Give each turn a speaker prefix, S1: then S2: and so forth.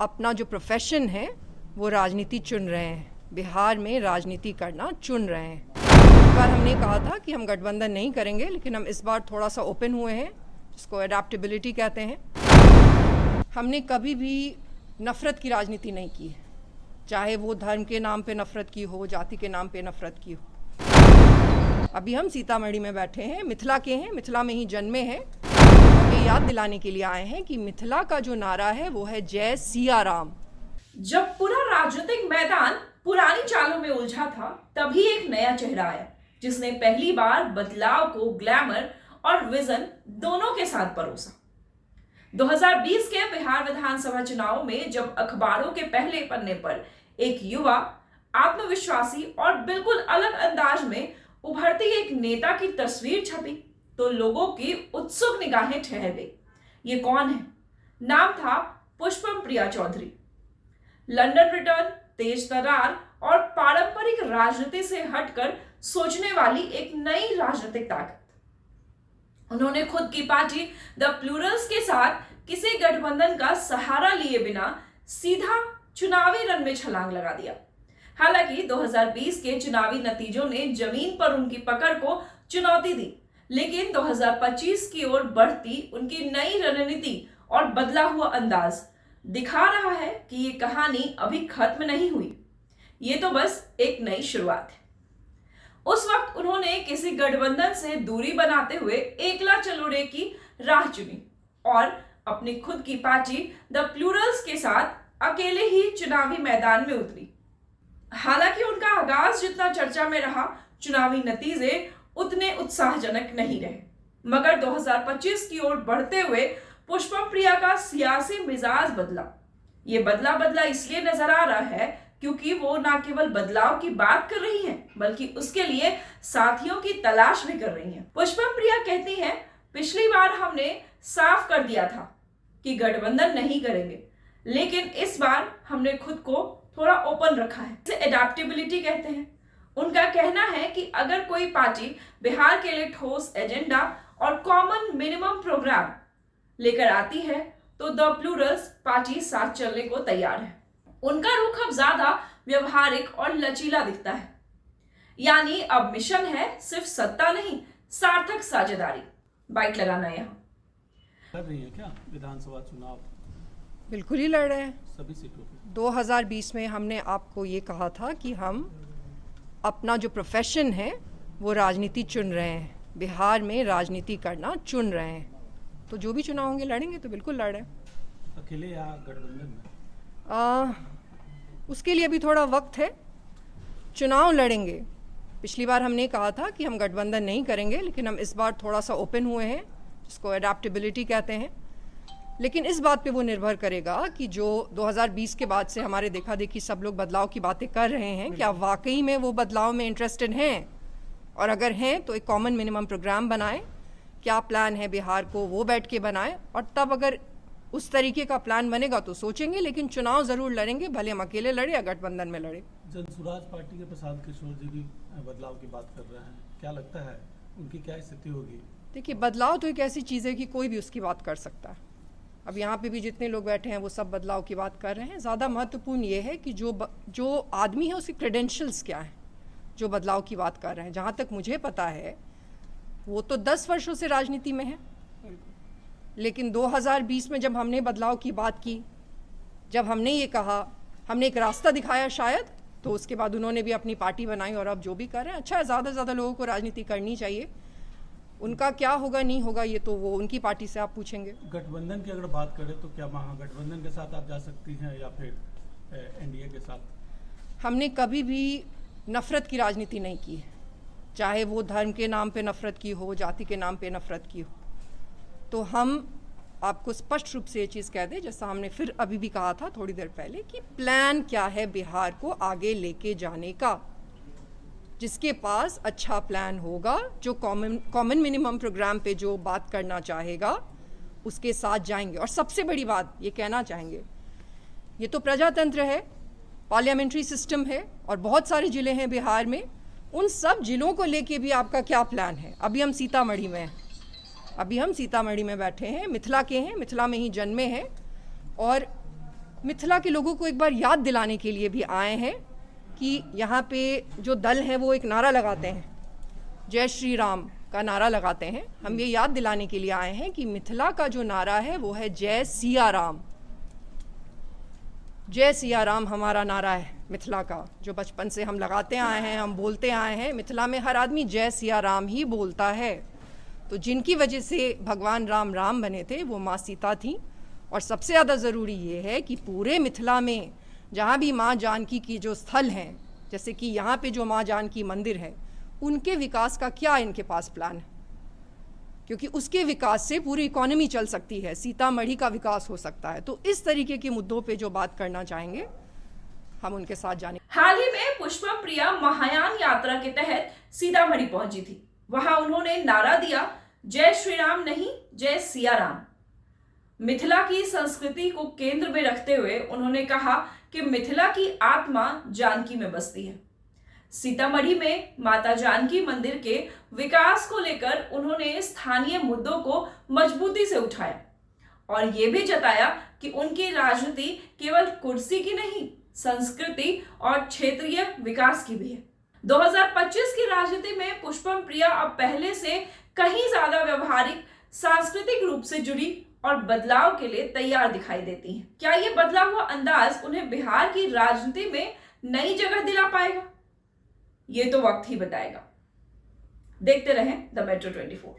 S1: अपना जो प्रोफेशन है वो राजनीति चुन रहे हैं, बिहार में राजनीति करना चुन रहे हैं। इस बार हमने कहा था कि हम गठबंधन नहीं करेंगे, लेकिन हम इस बार थोड़ा सा ओपन हुए हैं, जिसको अडेप्टेबिलिटी कहते हैं। हमने कभी भी नफ़रत की राजनीति नहीं की है, चाहे वो धर्म के नाम पे नफ़रत की हो, जाति के नाम पे नफ़रत की हो। अभी हम सीतामढ़ी में बैठे हैं, मिथिला के हैं, मिथिला में ही जन्मे हैं। हमें याद दिलाने के लिए आए हैं कि मिथिला का जो नारा है वो है जय सिया राम।
S2: जब पूरा राजनीतिक मैदान पुरानी चालों में उलझा था, तभी एक नया चेहरा आया जिसने पहली बार बदलाव को ग्लैमर और विजन दोनों के साथ परोसा। 2020 के बिहार विधानसभा चुनाव में जब अखबारों के पहले पन्ने पर एक युवा, आत्मविश्वासी और बिल्कुल अलग अंदाज में उभरती एक नेता की तस्वीर छपी, तो लोगों की उत्सुक निगाहें ठहर गई। ये कौन है? नाम था पुष्पम प्रिया चौधरी। लंदन रिटर्न, तेज तर्रार और पारंपरिक राजनीति से हटकर सोचने वाली एक नई राजनीतिक ताकत। उन्होंने खुद की पार्टी द प्लूरल्स के साथ किसी गठबंधन का सहारा लिए बिना सीधा चुनावी रण में छलांग लगा दिया। हालांकि 2020 के चुनावी नतीजों ने जमीन पर उनकी पकड़ को चुनौती दी, लेकिन 2025 की ओर बढ़ती उनकी नई रणनीति और बदला हुआ अंदाज दिखा रहा है कि ये कहानी अभी खत्म नहीं हुई, ये तो बस एक नई शुरुआत है। उस वक्त उन्होंने किसी गठबंधन से दूरी बनाते हुए एकला चलोरे की राह चुनी और अपनी खुद की पार्टी द प्लूरल्स के साथ अकेले ही चुनावी मैदान में उतरी। हालांकि उनका आगाज जितना चर्चा में रहा, चुनावी नतीजे उतने उत्साहजनक नहीं रहे। मगर 2025 की ओर बढ़ते हुए पुष्पम प्रिया का सियासी मिजाज बदला। ये बदला इसलिए नजर आ रहा है क्योंकि वो ना केवल बदलाव की बात कर रही हैं, बल्कि उसके लिए साथियों की तलाश भी कर रही हैं। पुष्पम प्रिया कहती हैं, पिछली बार हमने साफ कर दिया था कि गठबंधन नहीं करेंगे, लेकिन इस बार हमने खुद को थोड़ा ओपन रखा है। इसे एडेप्टेबिलिटी कहते हैं। उनका कहना है कि अगर कोई पार्टी बिहार के लिए ठोस एजेंडा और कॉमन मिनिमम प्रोग्राम लेकर आती है तो द प्लूरल्स पार्टी साथ चलने को तैयार है। उनका रुख अब ज्यादा व्यवहारिक और लचीला दिखता है, यानी अब मिशन है सिर्फ सत्ता नहीं, सार्थक साझेदारी। बाइट लगाना यहाँ
S3: लड़ रही है क्या विधानसभा चुनाव?
S1: बिल्कुल ही लड़ रहे हैं
S3: सभी सीटों पे।
S1: 2020 में हमने आपको ये कहा था कि हम अपना जो प्रोफेशन है वो राजनीति चुन रहे हैं, बिहार में राजनीति करना चुन रहे हैं। तो जो भी चुनाव होंगे लड़ेंगे, तो बिल्कुल लड़ रहे हैं।
S3: अकेले या गठबंधन में?
S1: उसके लिए अभी थोड़ा वक्त है। चुनाव लड़ेंगे। पिछली बार हमने कहा था कि हम गठबंधन नहीं करेंगे, लेकिन हम इस बार थोड़ा सा ओपन हुए हैं, जिसको अडेप्टेबिलिटी कहते हैं। लेकिन इस बात पे वो निर्भर करेगा कि जो 2020 के बाद से हमारे देखा देखी सब लोग बदलाव की बातें कर रहे हैं, क्या वाकई में वो बदलाव में इंटरेस्टेड हैं, और अगर हैं तो एक कॉमन मिनिमम प्रोग्राम बनाएं। क्या प्लान है बिहार को, वो बैठ के बनाएं, और तब अगर उस तरीके का प्लान बनेगा तो सोचेंगे। लेकिन चुनाव जरूर लड़ेंगे, भले हम अकेले लड़े या गठबंधन में लड़े।
S3: जनसुराज पार्टी के प्रसाद किशोर जी भी बदलाव की बात कर रहे हैं, क्या लगता है उनकी क्या स्थिति होगी? देखिए,
S1: बदलाव तो एक ऐसी चीज़ है कि कोई भी उसकी बात कर सकता है। अब यहाँ पे भी जितने लोग बैठे हैं वो सब बदलाव की बात कर रहे हैं। ज़्यादा महत्वपूर्ण ये है कि जो आदमी है उसके क्रेडेंशियल्स क्या हैं, जो बदलाव की बात कर रहे हैं। जहाँ तक मुझे पता है वो तो 10 वर्षों से राजनीति में है, लेकिन 2020 में जब हमने बदलाव की बात की, जब हमने ये कहा, हमने एक रास्ता दिखाया शायद, तो उसके बाद उन्होंने भी अपनी पार्टी बनाई और अब जो भी कर रहे हैं अच्छा है। ज़्यादा से ज़्यादा लोगों को राजनीति करनी चाहिए। उनका क्या होगा नहीं होगा ये तो वो उनकी पार्टी से आप पूछेंगे।
S3: गठबंधन की अगर बात करें तो क्या महागठबंधन के साथ आप जा सकती हैं या फिर एनडीए के साथ?
S1: हमने कभी भी नफ़रत की राजनीति नहीं की है, चाहे वो धर्म के नाम पे नफ़रत की हो, जाति के नाम पे नफ़रत की हो। तो हम आपको स्पष्ट रूप से ये चीज़ कह दें, जैसा हमने फिर अभी भी कहा था थोड़ी देर पहले, कि प्लान क्या है बिहार को आगे लेके जाने का। जिसके पास अच्छा प्लान होगा, जो कॉमन मिनिमम प्रोग्राम पे जो बात करना चाहेगा, उसके साथ जाएंगे। और सबसे बड़ी बात ये कहना चाहेंगे, ये तो प्रजातंत्र है, पार्लियामेंट्री सिस्टम है और बहुत सारे ज़िले हैं बिहार में। उन सब जिलों को लेके भी आपका क्या प्लान है? अभी हम सीतामढ़ी में हैं, अभी हम सीतामढ़ी में बैठे हैं, मिथिला के हैं, मिथिला में ही जन्मे हैं। और मिथिला के लोगों को एक बार याद दिलाने के लिए भी आए हैं कि यहाँ पे जो दल हैं वो एक नारा लगाते हैं, जय श्री राम का नारा लगाते हैं। हम ये याद दिलाने के लिए आए हैं कि मिथिला का जो नारा है वो है जय सिया राम। जय सिया राम हमारा नारा है मिथिला का, जो बचपन से हम लगाते आए हैं, हम बोलते आए हैं। मिथिला में हर आदमी जय सिया राम ही बोलता है। तो जिनकी वजह से भगवान राम राम बने थे वो माँ सीता थी। और सबसे ज़्यादा ज़रूरी ये है कि पूरे मिथिला में जहाँ भी माँ जानकी की जो स्थल हैं, जैसे कि यहाँ पे जो माँ जानकी मंदिर है, उनके विकास का क्या इनके पास प्लान है, क्योंकि उसके विकास से पूरी इकोनॉमी चल सकती है, सीतामढ़ी का विकास हो सकता है। तो इस तरीके के मुद्दों पे जो बात करना चाहेंगे हम उनके साथ जाने।
S2: हाल ही में पुष्पम प्रिया महायान यात्रा के तहत सीतामढ़ी पहुंची थी। वहां उन्होंने नारा दिया, जय श्री राम नहीं जय सिया राम। मिथिला की संस्कृति को केंद्र में रखते हुए उन्होंने कहा कि मिथिला की आत्मा जानकी में बसती है। सीतामढ़ी में माता जानकी मंदिर के विकास को लेकर उन्होंने स्थानीय मुद्दों को मजबूती से उठाया और यह भी जताया कि उनकी राजनीति केवल कुर्सी की नहीं, संस्कृति और क्षेत्रीय विकास की भी है। 2025 की राजनीति में पुष्पम प्रिया अब पहले से कहीं ज्यादा व्यवहारिक, सांस्कृतिक रूप से जुड़ी और बदलाव के लिए तैयार दिखाई देती हैं। क्या ये बदला हुआ अंदाज उन्हें बिहार की राजनीति में नई जगह दिला पाएगा? ये तो वक्त ही बताएगा। देखते रहें द मेट्रो 24।